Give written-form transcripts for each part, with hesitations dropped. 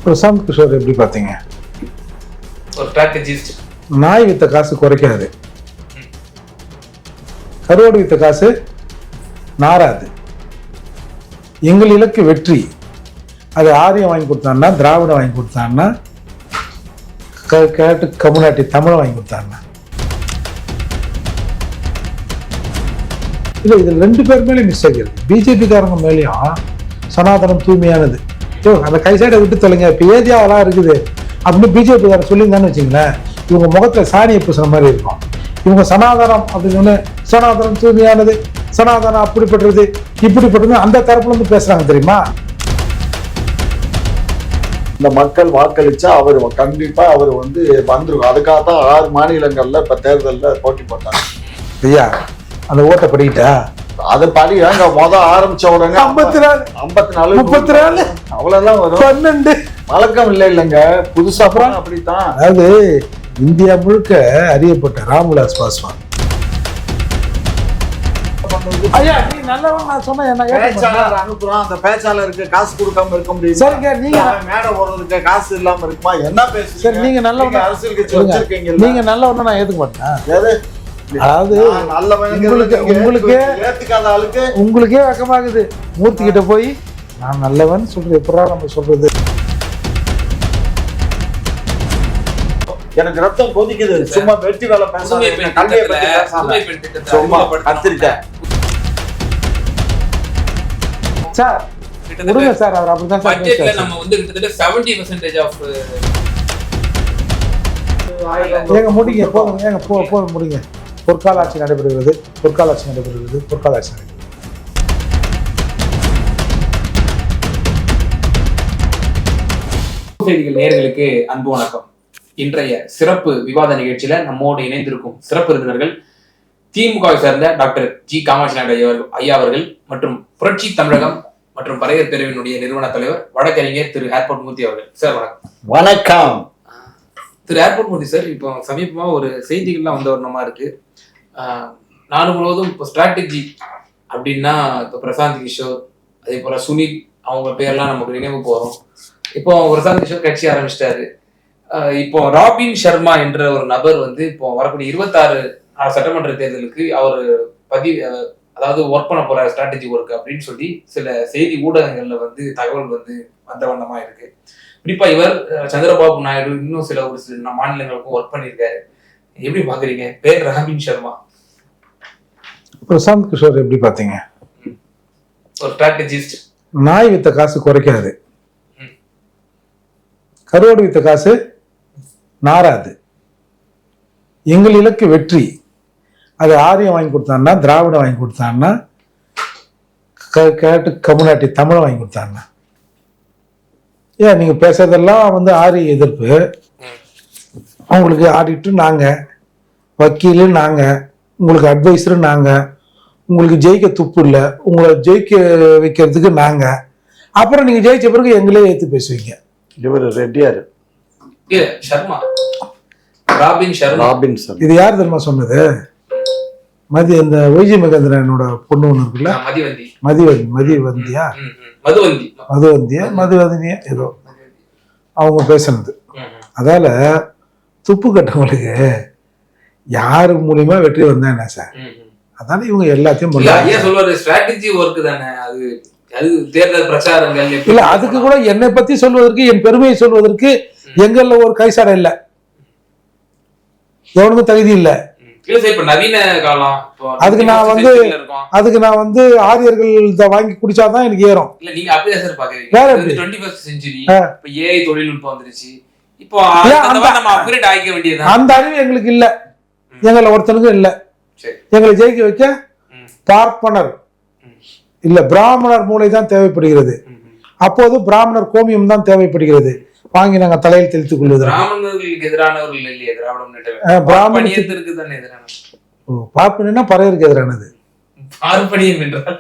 பிரசாந்த் கிஷோர் எப்படி பார்த்தீங்க? ஒரு ஸ்ட்ராட்டஜிஸ்ட். நாய் வித்த காசு குறைக்காது, கருவாடு வித்த காசு நாராது. எங்கள் இலக்கு வெற்றி. அது ஆரியம் வாங்கி கொடுத்தான்னா, திராவிடம் வாங்கி கொடுத்தான்னா, கேட்டு கம்யூனிட்டி தமிழை வாங்கி கொடுத்தான்னா. இல்லை, இதில் ரெண்டு பேர் மேலேயும் மிஸ்டேக் இருக்கு. பிஜேபிக்காரங்க மேலேயும் சனாதனம் தூய்மையானது, அந்த கைசைடை விட்டு தொலைங்க, இப்போ ஏதியாவெல்லாம் இருக்குது அப்படின்னு பிஜேபிக்காரர் சொல்லியிருந்தான்னு வச்சுங்களேன், இவங்க முகத்தில் சாணியை பூசுற மாதிரி இருக்கும். இவங்க சனாதனம் அப்படின்னு சனாதனம் தூய்மையானது, சனாதனம் அப்படிப்பட்டது இப்படிப்பட்டது அந்த தரப்புல இருந்து பேசுறாங்க தெரியுமா? இந்த மக்கள் வாக்களிச்சா அவர் கண்டிப்பா அவர் வந்துரும். அதுக்காக தான் 6 மாநிலங்கள்ல இப்ப தேர்தலில் போட்டி போட்டாங்க. ஐயா, அந்த ஓட்டை படிக்கிட்டா அது படி ஆரம்பிச்ச உடனே 54 34 அவ்வளவுதான் வரும். 12 வழக்கம் இல்லைங்க, புதுசா அப்புறம் அப்படித்தான். அதாவது இந்தியா முழுக்க அறியப்பட்ட ராம்விலாஸ் பாஸ்வான். ஐயா, நீ நல்லவன் நான் சொன்னேன். பேச்சாளர் அனுப்புறோம், அந்த பேச்சாளருக்கு காசு கொடுக்காம இருக்க முடியும். சரிங்க, நீங்க மேடை போடுறதுக்கு காசு இல்லாம இருக்குமா? என்ன பேசு? சரி, நீங்க நல்லவன். அரசியல் கட்சி வச்சிருக்கீங்க, நீங்க நல்லவன் நான் ஏத்துக்க மாட்டேன். அதாவது உங்களுக்கே வெக்கமாகுது. மூர்த்தி கிட்ட போய் நான் நல்லவன் சொல்றது எப்படா நம்ம சொல்றது? எனக்கு ரத்தம் கொதிக்குது. சும்மா வெற்றி வேலை பேசாதீங்க, கல்வியை பத்தி பேசாதீங்க. சும்மா கத்திரிட்டேன் சார். விடுங்க சார், அவர் அப்படிதான் சார். பட்ஜெட்ல நம்ம கிட்டத்தட்ட 70% ஆஃப் ஏங்க முடிங்க, போதும் ஏங்க, போதும் முடிங்க. பொற்கால ஆட்சி நடைபெறுகிறது, பொற்கால ஆட்சி நடைபெறுகிறது, பொற்கால ஆட்சி நடைபெறுகிறது. செய்திகள் நேயர்களுக்கு அன்பு வணக்கம். இன்றைய சிறப்பு விவாத நிகழ்ச்சியில நம்மோடு இணைந்திருக்கும் சிறப்பு விருந்தினர்கள் திமுகவை சேர்ந்த டாக்டர் ஜி காமாட்சி நாயுடு ஐயா அவர்கள் மற்றும் புரட்சி தமிழகம் மற்றும் பறையர் பிரிவினுடைய நிறுவன தலைவர் வழக்கறிஞர் திரு ஏர்போர்ட் மூர்த்தி அவர்கள். சார் வணக்கம். வணக்கம் திரு ஏர்போர்ட் மூர்த்தி சார். இப்போ சமீபமா ஒரு செய்திகள்லாம் வந்த வண்ணமா இருக்கு. நாடு முழுவதும் இப்போ ஸ்ட்ராட்டஜி அப்படின்னா இப்போ பிரசாந்த் கிஷோர், அதே போல சுனில், அவங்க பேர்லாம் நமக்கு நினைவு போறோம். இப்போ பிரசாந்த் கிஷோர் கட்சி ஆரம்பிச்சிட்டாரு. இப்போ ராபின் சர்மா என்ற ஒரு நபர் இப்போ வரக்கூடிய 26 சட்டமன்ற தேர்தலுக்கு அவர் அதாவது ஒர்க் பண்ண போற ஸ்ட்ராட்டஜி ஒர்க் அப்படின்னு சொல்லி சில செய்தி ஊடகங்கள்ல தகவல் வந்த வண்ணமா இருக்கு. குறிப்பா இவர் சந்திரபாபு நாயுடு இன்னும் ஒரு சில மாநிலங்களுக்கும் ஒர்க் பண்ணியிருக்காரு. எப்படி பாக்குறீங்க பேர் ராபின் சர்மா? பிரசாந்த் கிஷோர் எப்படி பாத்தீங்க? ஒரு ஸ்ட்ராட்டஜிஸ்ட். நாய் வித்த காசு குறைக்காது, கருவாடு வித்த காசு நாராது. எங்கள் இலக்கு வெற்றி. அது ஆரியம் வாங்கி கொடுத்தான்னா, திராவிடம் வாங்கி கொடுத்தான்னா, கேட்டு கம்யூனிட்டி தமிழை வாங்கி கொடுத்தான்னா. ஏன் நீங்க பேசுறதெல்லாம் ஆரிய எதிர்ப்பு. உங்களுக்கு ஆடிட்டு நாங்க, வக்கீலு நாங்க, உங்களுக்கு அட்வைசரு நாங்க, உங்களுக்கு ஜெயிக்க துப்பு இல்லை, உங்களை ஜெயிக்க வைக்கிறதுக்கு நாங்க. அப்புறம் நீங்க ஜெயிச்ச பிறகு எங்களே ஏத்து பேசுவீங்க. இவர் ரெட்டியாரு சர்மா, ராபின் சர்மா. இது யார் தெரியுமா சொன்னது? இந்த ஒய்ஜி மகேந்திரனோட பொண்ணு ஒண்ணு இருக்குல்ல, மதுவந்தியா ஏதோ அவங்க பேசுனது. அதால துப்பு கட்டவங்களுக்கு யாரு மூலியமா வெற்றி வந்தா என்ன சார்? அதால இவங்க எல்லாத்தையும் தேர்தல் பிரச்சாரங்கள் இல்ல. அதுக்கு கூட என்னை பத்தி சொல்வதற்கு, என் பெருமையை சொல்வதற்கு எங்கள்ல ஒரு கைசாடை இல்ல, எவனுக்கும் தகுதி இல்ல. நவீன காலம். அதுக்கு நான் ஆரியர்கள் வாங்கி குடிச்சாதான் எனக்கு ஏறும். இல்ல, நீங்க அப்படியே சார் பாக்குறீங்க. 21st செஞ்சுரி ஏஐ தொழில்நுட்பம் வந்துருச்சு. இப்போ நம்ம அப்கிரேட் ஆகிக்க வேண்டியது. அந்த அறிவு எங்களுக்கு இல்ல, எங்களை ஒருத்தனுக்கும் இல்ல. எங்களை ஜெயிக்க வைக்க பார்ப்பனர் இல்ல, பிராமணர் மூளை தான் தேவைப்படுகிறது. அப்போது பிராமணர் கோமியம் தான் தேவைப்படுகிறது. வாங்கி நாங்க தலையில் தெளித்துக் கொள்வது. பிராமணர்களுக்கு எதிரானவர்கள் இல்லையே திராவிடம். பார்ப்பனா பறையருக்கு எதிரானது. பார்ப்பனியம் என்றால்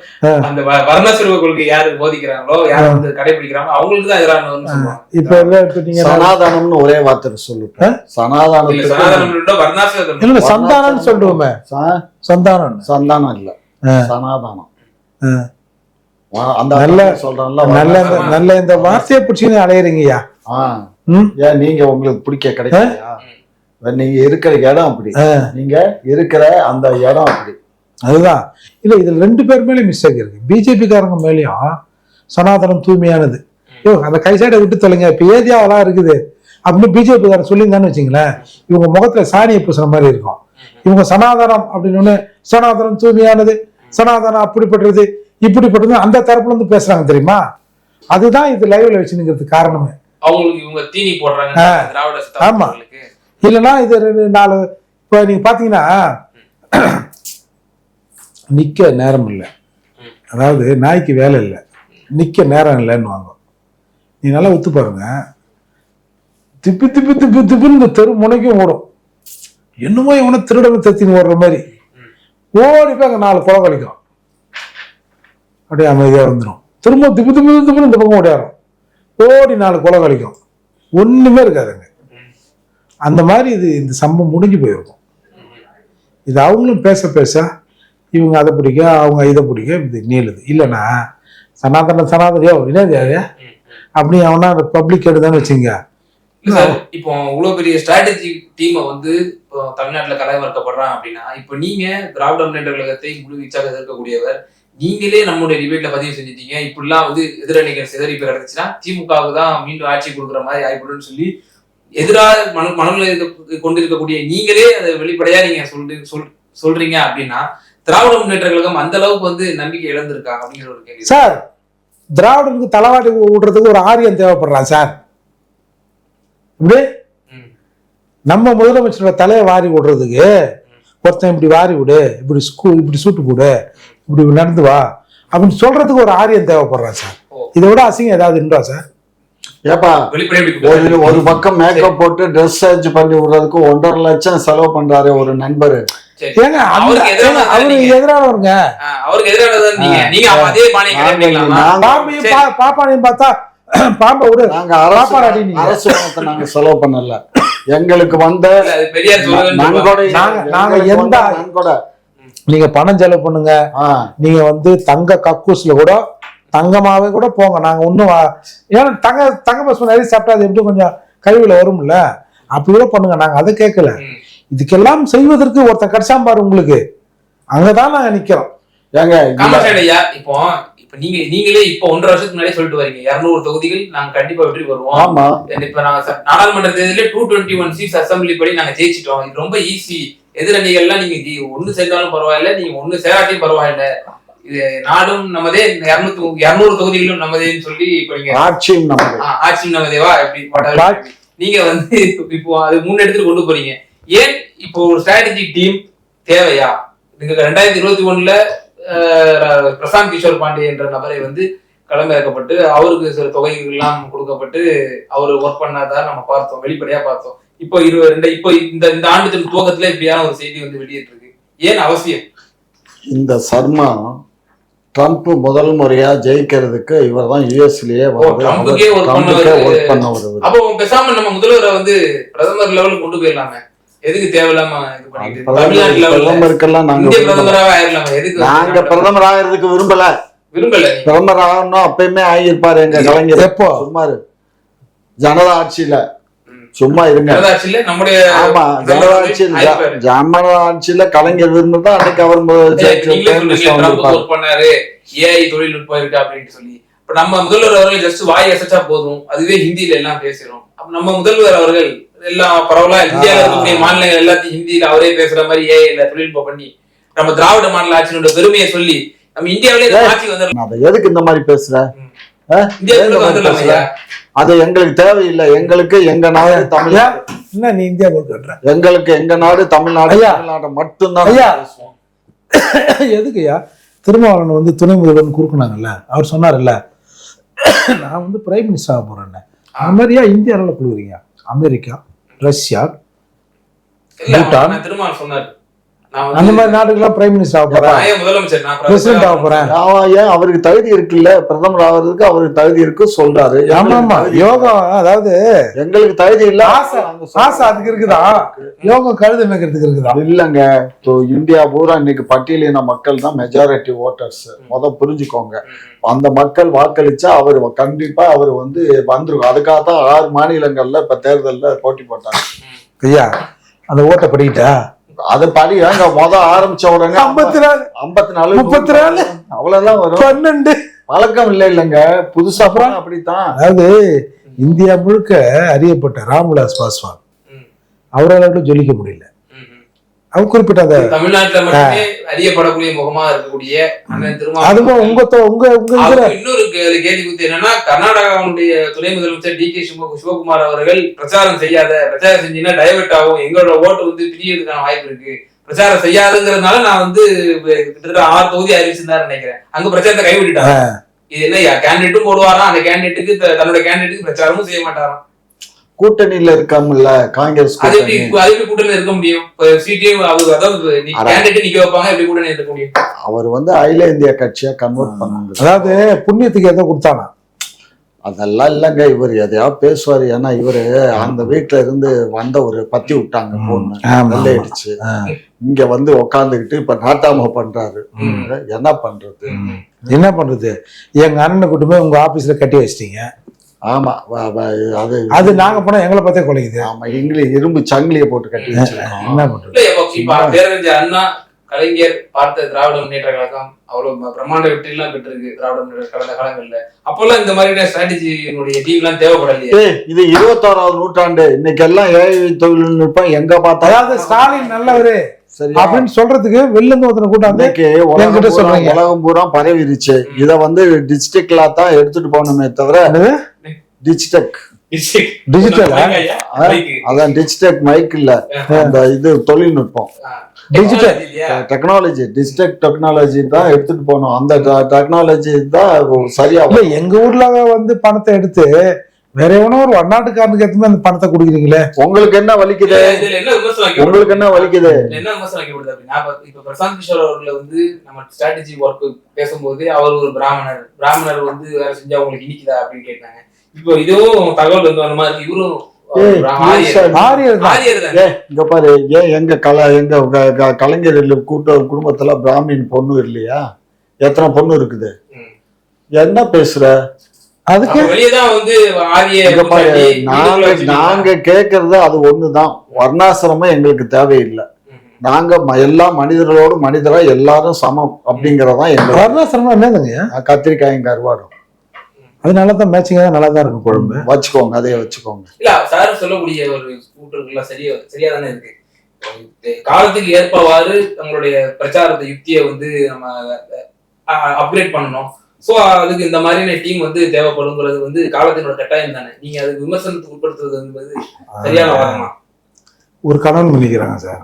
அந்த வர்ணாசிரம கொள்கை யாரு போதிக்கிறாங்களோ, யாரு கடைபிடிக்கிறாங்களோ அவங்களுக்கு தான் எதிரானவர்னு சொல்லுவாங்க. இப்ப நீங்க சனாதனம்னு ஒரே வார்த்தை சொல்லுங்க. சனாதனம் இல்ல, சந்தானம் சொல்லுவோமே. சந்தானம் இல்ல, சனாதனம். நல்ல இந்த வார்த்தையை பிடிச்சின்னு அலையிறீங்கய்யா. ஏன் நீங்க உங்களுக்கு பிடிக்க கிடைக்கலையா? நீங்க இருக்கிற இடம் அப்படி, நீங்க இருக்கிற அந்த இடம் அப்படி. அதுதான் இல்ல, இதுல 2 பேர் மேலேயும் மிஸ்டேக் இருக்கு. பிஜேபி காரங்க மேலேயும் சனாதனம் தூய்மையானது, அந்த கைசாட்டை விட்டு தொலைங்க, இப்ப ஏதியாவெல்லாம் இருக்குது அப்படின்னு பிஜேபி காரன் சொல்லியிருந்தான்னு வச்சுங்களேன், இவங்க முகத்துல சாணியை பூசுற மாதிரி இருக்கும். இவங்க சனாதனம் அப்படின்னு சனாதனம் தூய்மையானது, சனாதனம் அப்படிப்பட்டது இப்படிப்பட்டது அந்த தரப்புல இருந்து பேசுறாங்க தெரியுமா? அதுதான் இது லைவ்ல வச்சுங்கிறதுக்கு காரணமே. அவங்களுக்கு இவங்க தீனி போடுறாங்க. ஆமா, இல்லைன்னா இது 4 இப்ப நீங்க பாத்தீங்கன்னா நிக்க நேரம் இல்லை, அதாவது நாய்க்கு வேலை இல்லை, நிக்க நேரம் இல்லைன்னு வாங்க. நீ நல்லா ஒத்து பாருங்க, திப்பி திப்பி திப்பி திப்பின்னு இந்த தெரு முனைக்கும் ஓடும். என்னமோ இவனை திருடனை தத்தின்னு ஓடுற மாதிரி ஓடி போய் அங்கே 4 குளம் கழிக்கும், அப்படியே அமைதியாக வந்துடும். திரும்ப திப்பு திப்பு திப்புன்னு இந்த பக்கம் ஓடியாரும், ஓடி 4 குளம் கழிக்கும், ஒண்ணுமே இருக்காதுங்க. அந்த மாதிரி இது இந்த சம்பவம் முடிஞ்சு போயிருக்கும். இது அவங்களும் பேச பேச இவங்க அதை பிடிக்க, அவங்க இதை பிடிக்க, இது நீளுது. இல்லைன்னா சனாதனியோ வினோதியாவே அப்படி அவனா அந்த பப்ளிக் எடுதான்னு வச்சுங்க. இப்போ இவ்வளவு பெரிய ஸ்ட்ராட்டஜி டீமை வந்து இப்போ தமிழ்நாட்டுல கலைவர்க்கப்படுறான் அப்படின்னா, இப்போ நீங்க திராவிட முன்னேற்ற கழகத்தை முழு வீச்சாக எதிர்க்கக்கூடியவர், நீங்களே நம்முடைய டிபேட்ல பதிவு செஞ்சுட்டீங்க. இப்படிலாம் வந்து எதிரணிகள் சிதறி பேர் அடைச்சுன்னா திமுகவுக்கு தான் மீண்டும் ஆட்சி கொடுக்குற மாதிரி ஆயிடும்னு சொல்லி எதிராக மனநிலை கொண்டிருக்கக்கூடிய நீங்களே அதை வெளிப்படையா நீங்க சொல்றீங்க அப்படின்னா, திராவிட முன்னேற்ற கழகம் அந்த அளவுக்கு வந்து நம்பிக்கை இழந்திருக்கா அப்படிங்கிற ஒரு கேள்வி. சார், திராவிடனுக்கு தலைவாடி விடுறதுக்கு ஒரு ஆரியம் தேவைப்படுறான் சார். இப்படி நம்ம முதலமைச்சரோட தலையை வாரி விடுறதுக்கு ஒருத்தன் இப்படி வாரி விடு, இப்படி சூட்டு போடு, இப்படி நடந்து வா அப்படின்னு சொல்றதுக்கு ஒரு ஆரியம் தேவைப்படுறான் சார். இதை விட அசிங்கம் ஏதாவது உண்டா சார்? ஏப்பா, ஒரு பக்கம் மேக்கப் போட்டு ட்ரெஸ் சேஞ்ச் பண்ணி விடுறதுக்கு 1.5 லட்சம் செலவு பண்றாரு ஒரு நண்பர். ஏங்க அவருக்கு எதிரானவருங்க, அவருக்கு பாப்பானையும் பார்த்தா பாம்பை விடு. நாங்க அரசு பணத்தை நாங்க செலவு பண்ணல, எங்களுக்கு வந்த நன்கொடை. நாங்க எந்த நன்கொடை நீங்க பணம் செலவு பண்ணுங்க, நீங்க வந்து தங்க கக்கூஸ்ல கூட தங்கமாவே கூட போங்க, நாங்க ஒன்னும் ஏன்னா தங்க பசு நிறைய சாப்பிட்டா அது எப்படி கொஞ்சம் கழிவுல வரும்ல, அப்படி கூட பண்ணுங்க, நாங்க அதை கேட்கல. இதுக்கெல்லாம் செய்வதற்கு ஒருத்தன் கிடைச்சாம் பாரு உங்களுக்கு, அங்கதான் நாங்க நிக்கிறோம். ஏங்க இப்போ நீங்களே இப்போ 1.5 வருஷத்துக்கு முன்னாடியே சொல்லிட்டு வரீங்க 200 தொகுதிகள் நாங்க கண்டிப்பா வெற்றி வருவோம். ஆமா, இப்ப நாங்க நாடாளுமன்ற தேர்தலில் 221 சீட்ஸ் அசம்பிளி படி நாங்க ஜெயிச்சிட்டோம், இது ரொம்ப ஈஸி, எதிரணிகள்லாம் நீங்க ஒண்ணு சேர்ந்தாலும் பரவாயில்ல, நீங்க ஒண்ணு சேராட்டியும் பரவாயில்ல, இது நாடும் நமதே, 200 தொகுதிகளும் நமதேன்னு சொல்லி இப்ப நீங்க ஆட்சியும் நமதேவா எப்படி நீங்க வந்து இப்போ அது முன்னெடுத்துட்டு கொண்டு போறீங்க. ஏன் இப்போ ஒரு ஸ்ட்ராட்டஜி டீம் தேவையா? நீங்க 2021 பிரசாந்த் கிஷோர் பாண்டே என்ற நபரை வந்து களமிறக்கப்பட்டு அவருக்கு சில தொகைகள் எல்லாம் கொடுக்கப்பட்டு அவர் ஒர்க் பண்ணாதான் நம்ம பார்த்தோம், வெளிப்படையா பார்த்தோம். இப்போ இப்போ இந்த ஆண்டு துவக்கத்துல இப்படியான ஒரு செய்தி வந்து வெளியேற்றிருக்கு. ஏன் அவசியம்? இந்த சர்மா ட்ரம்ப் முதல் முறையா ஜெயிக்கிறதுக்கு இவர் தான் யுஎஸ்லயே ஒர்க் பண்ணவர். அப்போ பேசாம நம்ம முதல்வரை வந்து பிரதமர் லெவலுக்கு கொண்டு போயிடலாமே, எதுக்கு தேவையில்லாம இது பண்ணிட்டு பிரதமருக்கெல்லாம் நாங்க பிரதமர் ஆகிறதுக்கு விரும்பல. பிரதமர் ஆகணும் அப்பயுமே ஆகியிருப்பாரு எங்க கலைஞர். எப்போ சும்மாரு ஜனதா ஆட்சியில சும்மா இருங்க. ஆமா, ஜனதா ஆட்சியில கலைஞர் விரும்புறதா அன்னைக்கு அவர் பண்ணாரு, ஏஐ தொழில்நுட்பம் இருக்கு அப்படின்னு சொல்லி. இப்ப நம்ம முதல்வர் அவர்கள் ஜஸ்ட் வாய் அசைச்சா போதும், அதுவே ஹிந்தியில எல்லாம் பேசுறோம். அப்ப நம்ம முதல்வர் அவர்கள் எல்லாம் பரவலா இந்தியாவில் இருக்கக்கூடிய மாநிலங்கள் எல்லாத்தையும் ஹிந்தியில அவரே பேசுற மாதிரி ஏஐல தொழில்நுட்பம் பண்ணி நம்ம திராவிட மாநில ஆட்சியோட பெருமையை சொல்லி நம்ம இந்தியாவிலே ஆட்சி வந்துடலாம். எதுக்கு இந்த மாதிரி பேசுற? அது எங்களுக்கு தேவையில்லை. எங்களுக்கு எங்க நாடு தமிழ்நாடு, நீ இந்தியா எங்களுக்கு எங்க நாடு தமிழ்நாடு, தமிழ்நாடு மட்டும்தான். எதுக்குயா திருமாவளவன் வந்து துணை முதல்வர் குறுக்குனாங்கல்ல, அவர் சொன்னார்ல நான் வந்து பிரைம் மினிஸ்டர் ஆக போறேன்னு. அந்த மாதிரியா இந்தியாவில் கொடுக்குறீங்க? அமெரிக்கா, ரஷ்யா, பூட்டான் திருமாவளவன் சொன்னார் நான் அந்த மாதிரி நாட்டுக்கெல்லாம் பிரைம் மினிஸ்டர் ஆக போறேன், நான் ஏன் முதலமைச்சர், நான் பிரசிடென்ட் ஆக போறேன். ஏன் அவருக்கு தகுதி இருக்குல்ல, பிரதமர் ஆகிறதுக்கு அவருக்கு தகுதி இருக்கு சொல்றாரு. ஆமா ஆமா, யோகா அதாவது எங்களுக்கு தகுதி இல்ல, ஆசை அதுக்கு இருக்குதா, யோகா கழுது மேய்க்கிறதுக்கு இருக்குதா? இல்லங்க. இந்தியா பூரா இன்னைக்கு பட்டியலின மக்கள் தான் மெஜாரிட்டி ஓட்டர்ஸ். புரிஞ்சுக்கோங்க. அந்த மக்கள் வாக்களிச்சா அவர் கண்டிப்பா அவர் வந்துருக்கும். அதுக்காக தான் 6 மாநிலங்கள்ல இப்ப தேர்தல்ல போட்டி போட்டாங்க. ஐயா அந்த ஓட்டை படிக்கிட்டா அது படி ஏங்க ஆரம்பிச்ச உடனே 54 54 34 அவ்வளவுதான் வரும். 12 பழக்கம் இல்லைங்க, புதுசா அப்படித்தான். அதாவது இந்தியா முழுக்க அறியப்பட்ட ராம்விலாஸ் பாஸ்வான் அவரால் ஜொலிக்க முடியல. அவங்க குறிப்பிட்ட அந்த தமிழ்நாட்டுல மட்டுமே அறியப்படக்கூடிய முகமா இருக்கக்கூடிய அண்ணன் அதுவும் உங்க இன்னொரு கேள்வி குத்து என்னன்னா, கர்நாடகாவுடைய துணை முதலமைச்சர் டி.கே. சிவகுமார் அவர்கள் பிரச்சாரம் செஞ்சீங்கன்னா டைவர்ட் ஆகும், எங்களோட ஓட்டு பிரியறதுக்கான வாய்ப்பு இருக்கு, பிரச்சாரம் செய்யாதுங்கிறதுனால நான் கிட்டத்தட்ட 6 தொகுதி அறிவிச்சிருந்தாரு நினைக்கிறேன். அங்க பிரச்சாரத்தை கைவிட்டுட்டாங்க. இது என்ன, கேண்டிடேட்டும் போடுவாராம், அந்த கேண்டிடேட்டுக்கு தன்னோட கேண்டிடேட்டுக்கு பிரச்சாரமும் செய்ய மாட்டாராம். கூட்டணியில இருக்காமல்ல காங்கிரஸ், கூட்டணியில இருக்க முடியும்? நிக்க வைப்பாங்க, எப்படி கூட்டணி இருக்க முடியும்? அவர் அகில இந்திய கட்சியா கன்வெர்ட் பண்ணாங்க. அதாவது புண்ணியத்துக்கு எதை கொடுத்தானா அதெல்லாம் இல்லைங்க. இவர் எதையாவது பேசுவாரு. ஏன்னா இவரு அந்த வீட்டுல இருந்து வந்த ஒரு பத்தி விட்டாங்க பொண்ணு வெள்ளையடிச்சு, இங்க உக்காந்துக்கிட்டு இப்ப நாட்டாம பண்றாரு. என்ன பண்றது? எங்க அண்ணனை கூட்டுமே உங்க ஆபீஸ்ல கட்டி வச்சிட்டீங்க. ஆமா, அது நாங்க போனா எங்களை பார்த்தே கொலைக்குது. ஆமா, இரும்பு சங்கிலியை போட்டு கட்டி வச்சிருக்கோம். என்ன பண்றது? அண்ணா கலைஞர் பார்த்த திராவிட முன்னேற்ற கழகம் அவ்வளவு பிரம்மாண்ட வெற்றிலாம் பெற்றிருக்கு திராவிட முன்னேற்ற கடந்த காலங்கள்ல. அப்பெல்லாம் இந்த மாதிரியான ஸ்ட்ராட்டஜி டீம் எல்லாம் தேவைப்படலையே. இது 21ஆவது நூற்றாண்டு. இன்னைக்கு எல்லாம் ஏஐ தொழில்நுட்பம் எங்க பார்த்தா. அதாவது ஸ்டாலின் நல்லவரு அப்படின்னு சொல்றதுக்கு வெளில இருந்து ஒருத்தனை கூட்டாந்து உலகம் பூரா பரவிருச்சு. இத டிஜிட்டலா தான் எடுத்துட்டு போகணுமே தவிர டிஜிட்டல் அதான் டிஜிட்டல் மைக் இல்ல, அந்த இது தொழில்நுட்பம் டிஜிட்டல் டெக்னாலஜி டெக்னாலஜி தான் எடுத்துட்டு போகணும். அந்த டெக்னாலஜி தான் சரியா. எங்க ஊர்ல பணத்தை எடுத்து வேற எவனோ ஒரு வண்ணாட்டுக்காரனுக்கு ஏற்ற அந்த பணத்தை கொடுக்குறீங்களே, உங்களுக்கு என்ன வலிக்குது? உங்களுக்கு என்ன வலிக்குது? என்ன விமர்சனம் வைக்கப்படுது அப்படின்னா, இப்ப பிரசாந்த் கிஷோர் அவர்களை நம்ம ஸ்ட்ராட்டஜி ஒர்க் பேசும்போது அவர் ஒரு பிராமணர் வேற செஞ்சா உங்களுக்கு இனிக்குதா அப்படின்னு கேட்டாங்க. இப்போ இதுவும் தகவல் அந்த மாதிரி இவரும் இங்க பாரு, ஏன் எங்க கலைஞர் குடும்பத்துல பிராமின் பொண்ணு இல்லையா? எத்தனை பொண்ணு இருக்குது? என்ன பேசுற? அதுக்கு நாங்க கேக்குறது அது ஒண்ணுதான். வர்ணாசிரமம் எங்களுக்கு தேவையில்லை. நாங்க எல்லா மனிதர்களோடு மனிதரா எல்லாரும் சமம் அப்படிங்கறதான் எங்க வர்ணாசிரமம். என்னதுங்க? கத்திரிக்காயும் கருவாடும். அது நல்லாதான் மேட்சிங்கா நல்லா தான் இருக்கும் குழம்பு. வச்சுக்கோங்க, அதையே வச்சுக்கோங்க. இல்ல சார் சொல்லக்கூடிய ஒரு கூட்டுலாம் சரியா தானே இருக்கு. காலத்துக்கு ஏற்பவாறு நம்மளுடைய பிரச்சாரத்தை யுக்தியை நம்ம அப்கிரேட் பண்ணணும். சோ அதுக்கு இந்த மாதிரியான டீம் தேவைப்படுங்கிறது காலத்தினோட கட்டாயம் தானே. நீங்க அதுக்கு விமர்சனத்துக்கு உட்படுத்துறது என்பது சரியான வாதமா? ஒரு கணவன் பண்ணிக்கிறாங்க சார்,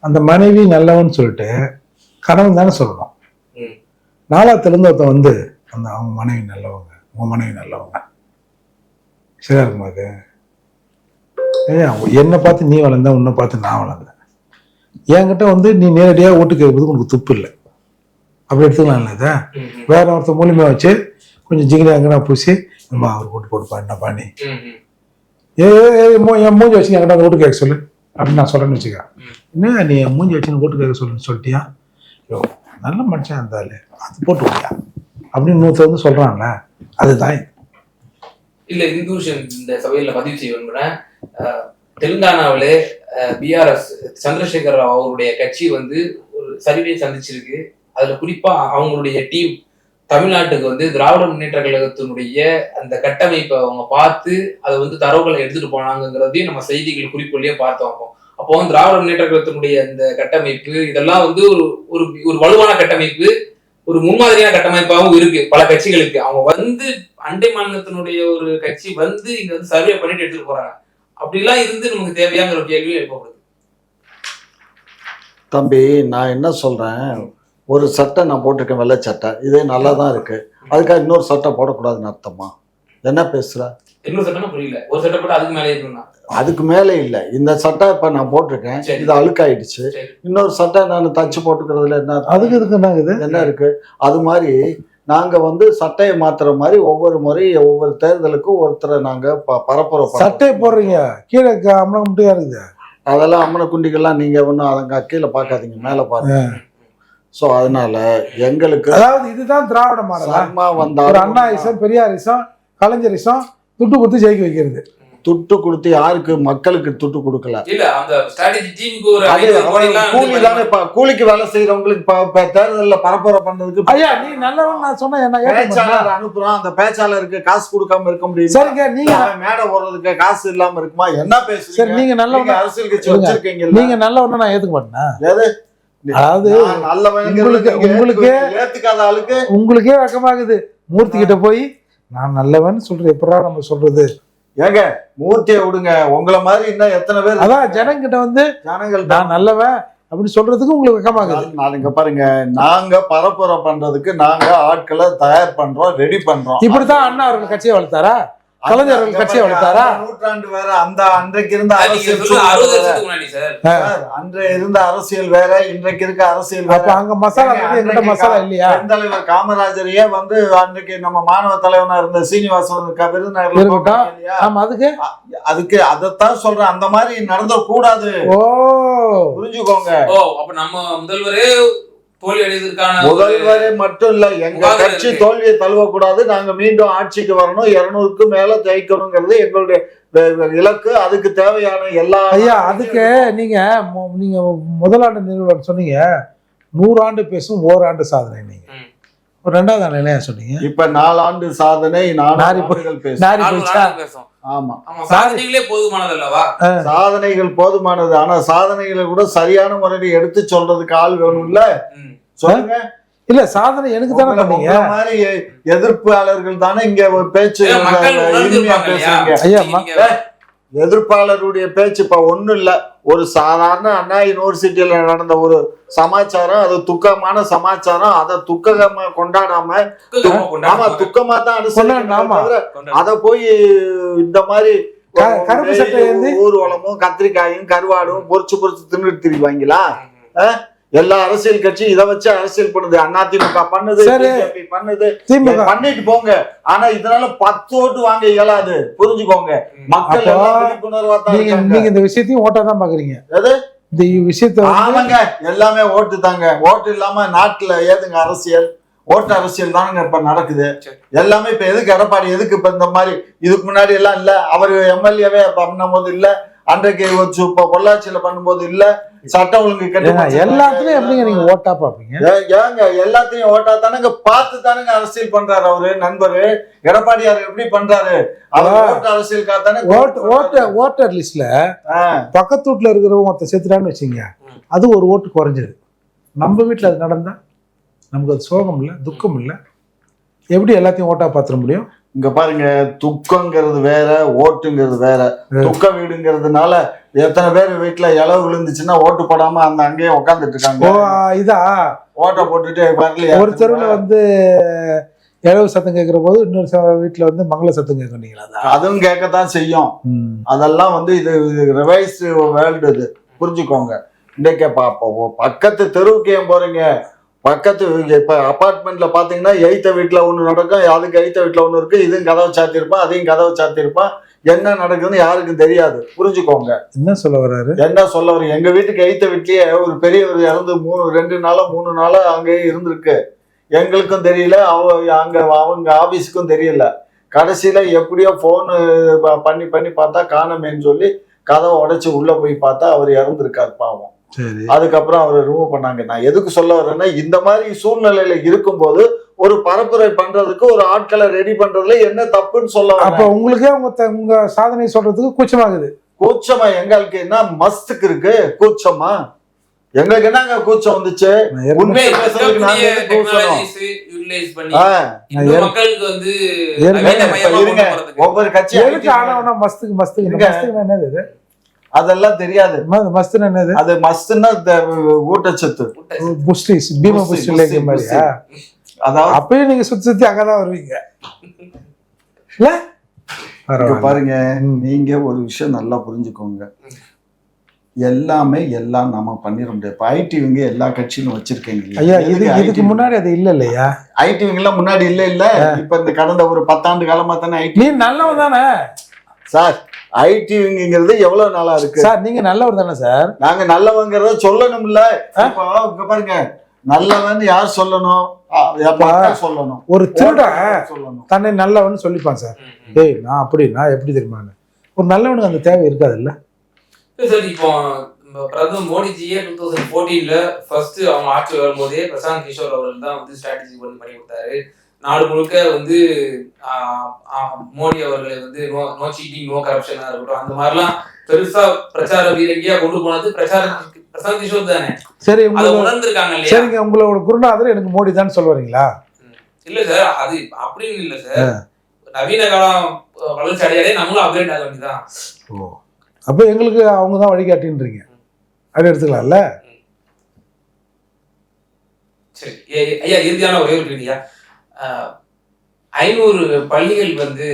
அந்த மனைவி நல்லவன்னு சொல்லிட்டு கணவன் தானே சொல்லணும். நாலாத்துல இருந்து ஒருத்தன் அந்த அவங்க மனைவி நல்லவங்க, உங்க மனைவி நல்லவங்க, சரியா இருக்குமா? அது என்னை பார்த்து நீ வளர்ந்த, உன்னை பார்த்து நான் வளர்ந்தேன். என்கிட்ட நீ நேரடியாக ஓட்டு கேட்கறதுக்கு உனக்கு துப்பு இல்லை, அப்படி எடுத்துக்கலாம். இதை வேற ஒருத்தர் மூலியமா வச்சு கொஞ்சம் ஜிகிரி அங்கனா பூசி நம்ம அவர் ஓட்டு போட்டுப்பா என்ன பண்ணி என் மூஞ்சி வச்சு என்கிட்ட அந்த ஓட்டு கேட்க சொல்லு அப்படின்னு நான் சொல்றேன்னு வச்சுக்கேன். என்ன நீ என் மூஞ்சி வச்சு ஓட்டு கேட்க சொல்லுன்னு சொல்லிட்டியா? நல்ல மனுஷன் இருந்தாலே அது போட்டு விட்டியா அப்படின்னு இன்னொருத்தர் சொல்றான்ல, அதுதான். இல்ல இந்துஷன் இந்த சபையில பதிவு செய்ய விரும்புறேன். தெலுங்கானாவிலே பிஆர்எஸ் சந்திரசேகர் ராவ் அவருடைய கட்சி ஒரு சரிவை சந்திச்சிருக்கு. அதுல குறிப்பா அவங்களுடைய டீம் தமிழ்நாட்டுக்கு திராவிட முன்னேற்ற கழகத்தினுடைய அந்த கட்டமைப்பை அவங்க பார்த்து அதை தரவுகளை எடுத்துட்டு போனாங்கிறதையும் நம்ம செய்திகள் குறிப்புள்ளே பார்த்தோம். அப்போ திராவிட முன்னேற்ற கழகத்தினுடைய அந்த கட்டமைப்பு இதெல்லாம் ஒரு ஒரு வலுவான கட்டமைப்பு, ஒரு முன்மாதிரியான கட்டமைப்பாகவும் இருக்கு பல கட்சிகளுக்கு. அவங்க அண்டை மாநிலத்தினுடைய ஒரு கட்சி இங்க சர்வே பண்ணிட்டு எடுத்துட்டு போறாங்க. அப்படிலாம் நமக்கு தேவையாங்கிற ஒரு கேள்வி எழுப்பப்படுது. தம்பி, நான் என்ன சொல்றேன், ஒரு சட்டை நான் போட்டிருக்கேன், வெள்ளை சட்டை, இதே நல்லா தான் இருக்கு, அதுக்காக இன்னொரு சட்டை போடக்கூடாதுன்னு அர்த்தமா? என்ன பேசுற? இன்னொரு சட்டம்னா புரியல. ஒரு சட்டை போட்டு அதுக்கு மேலே இருக்கணும்னா அதுக்கு மேலே இல்ல. இந்த சட்டை இப்ப நான் போட்டிருக்கேன், சரி. இது அழுக்காயிடுச்சு. சரி. இன்னொரு சட்டை நான் தச்சு போட்டுக்கிறதுல அதுக்கு இதுக்கு என்னங்குது? என்ன இருக்கு? அது மாதிரி நாங்க வந்து சட்டையை மாத்துற மாதிரி ஒவ்வொரு முறை ஒவ்வொரு தேர்தலுக்கும் ஒருத்தரை நாங்க பரப்புறோம். சட்டை போடுறீங்க, கீழே அம்மனம் முட்டையா இருக்குது. அதெல்லாம் அம்மன குண்டிகள்லாம் நீங்க ஒன்றும் அதங்க கீழே பார்க்காதீங்க, மேலே பாருங்க. ஸோ அதனால எங்களுக்கு அதாவது இதுதான் திராவிட மாடல். சர்மா ஒரு வந்தாலும் அண்ணாயிசம், பெரியாரிசம், கலைஞரிசம் துட்டு கொடுத்து ஜெயிக்க வைக்கிறது. துட்டு கொடுத்து யாருக்கு? மக்களுக்கு துட்டு கொடுக்கல. இல்ல அந்த ஸ்ட்ராட்டஜி டீமுக்கு ஒரு அது 5 கோடி எல்லாம் கூலி தானே. கூலிக்கு வேலை செய்யறவங்களுக்கு தேர்தலில் பரப்புரை பண்றதுக்கு ஐயா நீ நல்லவன் நான் சொன்னா என்ன ஏற்க மாட்டேன். பேச்சாளர் அனுப்புறோம். அந்த பேச்சாளருக்கு காசு கொடுக்காம இருக்க முடியும்? சரிங்க, நீங்க மேடை ஓடுறதுக்கு காசு இல்லாம இருக்குமா? என்ன சரி, பேசுறீங்க? நீங்க நல்லவன், அரசியல் கட்சி வச்சிருக்கீங்க. நீங்க நல்லவன நான் ஏத்துக்க மாட்டேன். எது? அதாவது உங்களுக்கே ஏத்துக்காத ஆளுக்கு உங்களுக்கே வெக்கமாகுது. மூர்த்தி கிட்ட போய் நான் நல்லவன் சொல்றது எப்படா நம்ம சொல்றது? ஏங்க மூர்த்தியை விடுங்க, உங்களை மாதிரி இன்னும் எத்தனை பேர் அதான் ஜனங்கிட்ட வந்து ஜனங்கள் நான் நல்லவன் அப்படின்னு சொல்றதுக்கு உங்களுக்கு வெக்கமாகுது. நாளைங்க பாருங்க, நாங்க பரப்புரை பண்றதுக்கு நாங்க ஆட்களை தயார் பண்றோம், ரெடி பண்றோம். இப்படித்தான் அண்ணா அவர்கள் கட்சியை வளர்த்தாரா? கலைஞர் அவர்கள் கட்சியை வளர்த்தாரா? நூற்றாண்டு வேற, அந்த அன்றைக்கு இருந்த அரசியல் 60 வருஷத்துக்கு முன்னாடி சார். அன்றைய இருந்த அரசியல் வேற, இன்றைக்கு இருக்க அரசியல் அப்ப வேற. அங்க மசாலா போட்டு எங்கிட்ட மசாலா இல்லையா? தலைவர் காமராஜரையே வந்து அன்றைக்கு நம்ம மாணவ தலைவனா இருந்த சீனிவாசன் விருதுநகர்ல இருக்கட்டும். ஆமா, அதுக்கு அதைத்தான் சொல்றேன். அந்த மாதிரி நடந்த கூடாது. ஓ புரிஞ்சுக்கோங்க. ஓ அப்ப நம்ம முதல்வரே தோல்வி அடைவதற்கான முதல்வரே மட்டும் இல்ல, எங்க கட்சி தோல்வியை தழுவக்கூடாது. நாங்க மீண்டும் ஆட்சிக்கு வரணும், 200க்கு மேல ஜெயிக்கணுங்கிறது எங்களுடைய இலக்கு. அதுக்கு தேவையான எல்லா ஐயா அதுக்கு நீங்க முதலாண்டு நிறுவனம் சொன்னீங்க 100 ஆண்டு பேசும் ஓராண்டு சாதனை. நீங்க ஒரு 2வது ஆண்டு என்ன சொன்னீங்க? இப்ப 4 ஆண்டு சாதனை, 4 ஆண்டுகள் பேசும். ஆமா, சாதனைகளே போதுமானது அல்லவா? சாதனைகள் போதுமானது. ஆனா சாதனைகளை கூட சரியான முறையில் எடுத்து சொல்றதுக்கு ஆள் வேணும்ல. சொல்லுங்க. இல்ல சாதனை எனக்கு தானே பண்ணீங்க. மாதிரி எதிர்ப்பாளர்கள் தானே இங்க ஒரு பேச்சு இனிமையா பேசுறீங்க. ஐயா எதிர்ப்பாளருடைய பேச்சு இப்ப ஒண்ணும் இல்ல. ஒரு சாதாரண அண்ணா யூனிவர்சிட்டியில நடந்த ஒரு சமாச்சாரம், அது துக்கமான சமாச்சாரம். அதை துக்கமா கொண்டாடாம, ஆமா துக்கமா தான் அனுசரிக்கணும். அத போய் இந்த மாதிரி கருப்பு சட்டை ஊர்வலமும் கத்திரிக்காயும் கருவாடும் பொறிச்சு தின்னுட்டு திரிவாங்களா? எல்லா அரசியல் கட்சி இதை வச்சு அரசியல் பண்ணுது. அதிமுக பண்ணுது, பிஜேபி பண்ணுது, பண்ணிட்டு போங்க. ஆனா இதனால 10 ஓட்டு வாங்க இயலாது. புரிஞ்சுக்கோங்க. மக்கள் விழிப்புணர்வா தான் நீங்க இந்த விஷயத்தையும் ஓட்டா தான் பாக்குறீங்க. இந்த விஷயத்த ஆமாங்க, எல்லாமே ஓட்டு தாங்க. ஓட்டு இல்லாம நாட்டுல ஏதுங்க அரசியல்? ஓட்டு அரசியல் தானுங்க இப்ப நடக்குது. எல்லாமே இப்ப எதுக்கு எடப்பாடி, எதுக்கு இப்ப இந்த மாதிரி இதுக்கு முன்னாடி எல்லாம் இல்ல, அவர் எம்எல்ஏவே பண்ணும் போது இல்ல, அன்றைக்கு இப்ப பொள்ளாச்சியில பண்ணும்போது இல்ல, சட்டம் ஒழுங்கு கட்டு எல்லாத்துலயும் எப்படிங்க நீங்க ஓட்டா பாப்பீங்க? ஏங்க எல்லாத்தையும் ஓட்டா தானங்க பார்த்து தானங்க அரசியல் பண்றாரு அவரு நண்பரு எடப்பாடியார். எப்படி பண்றாரு அவர்? ஓட்டு அரசியலுக்காக தானே. ஓட்டர் லிஸ்ட்ல பக்கத்து வீட்டுல இருக்கிறவங்க ஒருத்த செத்துட்டான்னு வச்சுங்க, அது ஒரு ஓட்டு குறைஞ்சது. நம்ம வீட்டுல அது நடந்தா நமக்கு அது சோகம் இல்ல, துக்கம் இல்ல. எப்படி எல்லாத்தையும் ஓட்டா பாத்துற முடியும்? இங்க பாருங்க, துக்கங்கிறது வேற, ஓட்டுங்கிறது வேற. துக்க வீடுங்கிறதுனால எத்தனை பேர் வீட்டுல இளவு விழுந்துச்சுன்னா ஓட்டு போடாம அந்த அங்கேயே உட்காந்துட்டு இருக்காங்க. இதா ஓட்டை போட்டுட்டு வரலையா? ஒரு தெருவுல வந்து இளவு சத்தம் கேட்கிற போது இன்னொரு வீட்டுல வந்து மங்கள சத்தம் கேட்கறீங்களா? அதுவும் கேட்கத்தான் செய்யும். அதெல்லாம் வந்து இது ரிவைஸ் வேர்ல்டு. இது புரிஞ்சுக்கோங்க. இன்றைக்கு பக்கத்து தெருவுக்கு ஏன் போறீங்க? பக்கத்து இப்ப அபார்ட்மெண்ட்ல பாத்தீங்கன்னா எய்த்த வீட்டுல ஒண்ணு நடக்கும், அதுக்கு எய்த்த வீட்டுல ஒண்ணு இருக்கு, இதுவும் கதவை சாத்திருப்பான், அதையும் கதவை சாத்திருப்பான். என்ன நடக்குதுன்னு யாருக்கும் தெரியாது. புரிஞ்சுக்கோங்க. என்ன சொல்ல வர்றாரு? என்ன சொல்ல வர்றாரு? எங்க வீட்டுக்கு எய்த்த வீட்லயே ஒரு பெரியவர் இறந்து 2 நாளா அங்கேயே இருந்திருக்கு. எங்களுக்கும் தெரியல, அவங்க ஆபீஸுக்கும் தெரியல. கடைசியில எப்படியோ போனு பண்ணி பார்த்தா காணமேன்னு சொல்லி கதவை உடைச்சு உள்ள போய் பார்த்தா அவர் இறந்துருக்காரு பாவம். அதுக்கப்புறம் அவரை ரிமூவ் பண்ணாங்க. நான் எதுக்கு சொல்ல வர்றேன்னா, இந்த மாதிரி சூழ்நிலையில இருக்கும்போது ஒரு பரப்புரை பண்றதுக்கு ஒரு ஆட்களை ரெடி பண்றதுல என்ன தப்புன்னு சொல்ல வர்றேன். அப்ப உங்களுக்கே உங்க சாதனை சொல்றதுக்கு கூச்சமாகுது. கூச்சமா எங்களுக்கு என்ன மஸ்துக்கு இருக்கு? கூச்சமா எங்களுக்கு என்னங்க கூச்சம் வந்துச்சு? உண்மையை பேசுறதுக்கு நாங்க ஒவ்வொரு கட்சியும் மஸ்துக்கு என்னது? அதெல்லாம் தெரியாது. மஸ்துன்னு என்னது? அது மஸ்துன்னா ஊட்டச்சத்து, புஸ்டிஸ், பீம புஸ்டி மாதிரியா? அதாவது அப்பயும் நீங்க சுத்தி அங்கதான் வருவீங்க இல்ல? இங்க பாருங்க, நீங்க ஒரு விஷயம் நல்லா புரிஞ்சுக்கோங்க. எல்லாமே எல்லாம் நம்ம பண்ணிட முடியாது. இப்ப ஐடிவிங்க எல்லா கட்சியிலும் வச்சிருக்கீங்க ஐயா. இதுக்கு முன்னாடி அது இல்ல இல்லையா? ஐடிவிங்க எல்லாம் முன்னாடி இல்ல. இப்ப இந்த கடந்த ஒரு 10 ஆண்டு காலமா தானே ஐடி. நீ நல்லவன் தானே சார்? ஐடிவிங்கிறது எவ்வளவு நாளா இருக்கு சார்? நீங்க நல்லவர் தானே சார்? நாங்க நல்லவங்கிறத சொல்லணும்ல. இப்போ இங்க பாருங்க, நல்லவன் யார் சொல்லணும்? சொல்லணும். ஒரு திருடன் சொல்லணும் தன்னை நல்லவன் சொல்லிப்பான் சார். ஏய் நான் எப்படி தெரியுமா? ஒரு நல்லவனுக்கு அந்த தேவை இருக்காது இல்ல சார்? இப்போ பிரதமர் மோடிஜியே 2014 ஃபர்ஸ்ட் அவங்க ஆட்சி வரும்போதே பிரசாந்த் கிஷோர் அவர்கள் தான் வந்து ஸ்ட்ராட்டஜி பண்ணி கொடுத்தாரு. நாடு முழுக்க வந்து மோடி அவர்களை வந்து நோ சீட்டிங் நோ கரப்ஷனா இருக்கட்டும், அந்த மாதிரிலாம் பெருசா பிரச்சார வீரங்கியா கொண்டு போனது பிரசாந்த் கிஷோர் தானே. சரி, உணர்ந்திருக்காங்க இல்லையா? சரிங்க, உங்களோட குருநாதர் எனக்கு மோடி தான் சொல்லுவீங்களா? இல்ல சார், அது அப்படின்னு இல்ல சார். நவீன காலம் வளர்ச்சி அடையாதே நம்மளும் அப்கிரேட் ஆக வேண்டியதான். ஓ, அப்ப எங்களுக்கு அவங்க தான் வழிகாட்டின்றீங்க, அப்படி எடுத்துக்கலாம்ல? சரி ஐயா, இறுதியான ஒரே ஒரு கேள்வியா, 500 பள்ளிகள் வந்து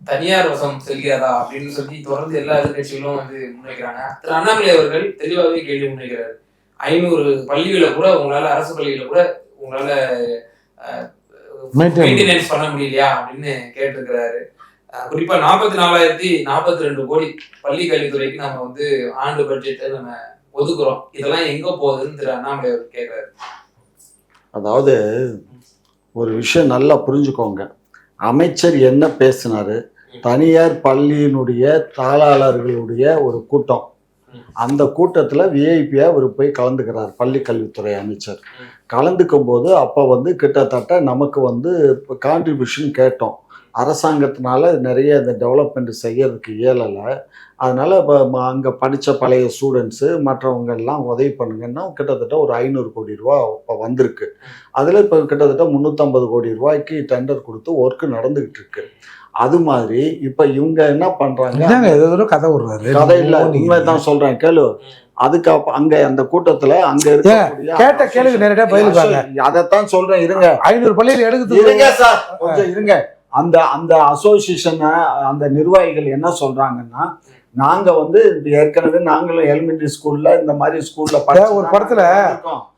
தனியார் வசம் செல்கிறதா அப்படின்னு சொல்லி தொடர்ந்து எல்லா எதிர்கட்சிகளும் வந்து முன்வைக்கிறாங்க. திரு அண்ணாமலை அவர்கள் தெளிவாகவே கேள்வி முன்வைக்கிறாரு. 500 பள்ளிகளை கூட உங்களால, அரசு பள்ளிகளை கூட உங்களால மெயின்டெனன்ஸ் பண்ண முடியலையா அப்படின்னு கேட்டிருக்கிறாரு. குறிப்பா 44,042 கோடி பள்ளி கல்வித்துறைக்கு நம்ம வந்து ஆண்டு பட்ஜெட்டை நம்ம ஒதுக்குறோம். இதெல்லாம் எங்க போகுதுன்னு திரு அண்ணாமலை அவர் கேட்கிறாரு. அதாவது ஒரு விஷயம் நல்லா புரிஞ்சுக்கோங்க. அமைச்சர் என்ன பேசினாரு? தனியார் பள்ளியினுடைய தாளாளர்களுடைய ஒரு கூட்டம், அந்த கூட்டத்துல விஐபியா அவர் போய் கலந்துக்கிறார். பள்ளி கல்வித்துறை அமைச்சர் கலந்துக்கும் போது அப்ப வந்து கிட்டத்தட்ட நமக்கு வந்து கான்ட்ரிபியூஷன் கேட்டோம். அரசாங்கத்தினால நிறைய இந்த டெவலப்மெண்ட் செய்யறதுக்கு இயலலை. அதனால இப்போ அங்கே படித்த பழைய ஸ்டூடெண்ட்ஸு மற்றவங்க எல்லாம் உதவி பண்ணுங்கன்னா கிட்டத்தட்ட ஒரு 500 கோடி ரூபா இப்போ வந்திருக்கு. அதில் இப்போ கிட்டத்தட்ட 350 கோடி ரூபாய்க்கு டெண்டர் கொடுத்து ஒர்க்கு நடந்துகிட்டு இருக்கு. அது மாதிரி இப்போ இவங்க என்ன பண்றாங்க? கதை விடுறாரு. கதை இல்லை, உண்மைதான் சொல்றேன், கேளு. அதுக்கு அங்க அந்த கூட்டத்துல அங்க கேட்ட கேளுங்க, நேரடியா பயிலுவாங்க. அதைத்தான் சொல்றேன், இருங்க. 500 பள்ளியில் எடுத்து இருங்க சார், கொஞ்சம் இருங்க. அந்த அந்த அசோசியேஷனை அந்த நிர்வாகிகள் என்ன சொல்றாங்கன்னா, நாங்க வந்து ஏற்கனவே நாங்களும் எலிமெண்டரி ஸ்கூல்ல இந்த மாதிரி ஸ்கூல்ல ஒரு படத்துல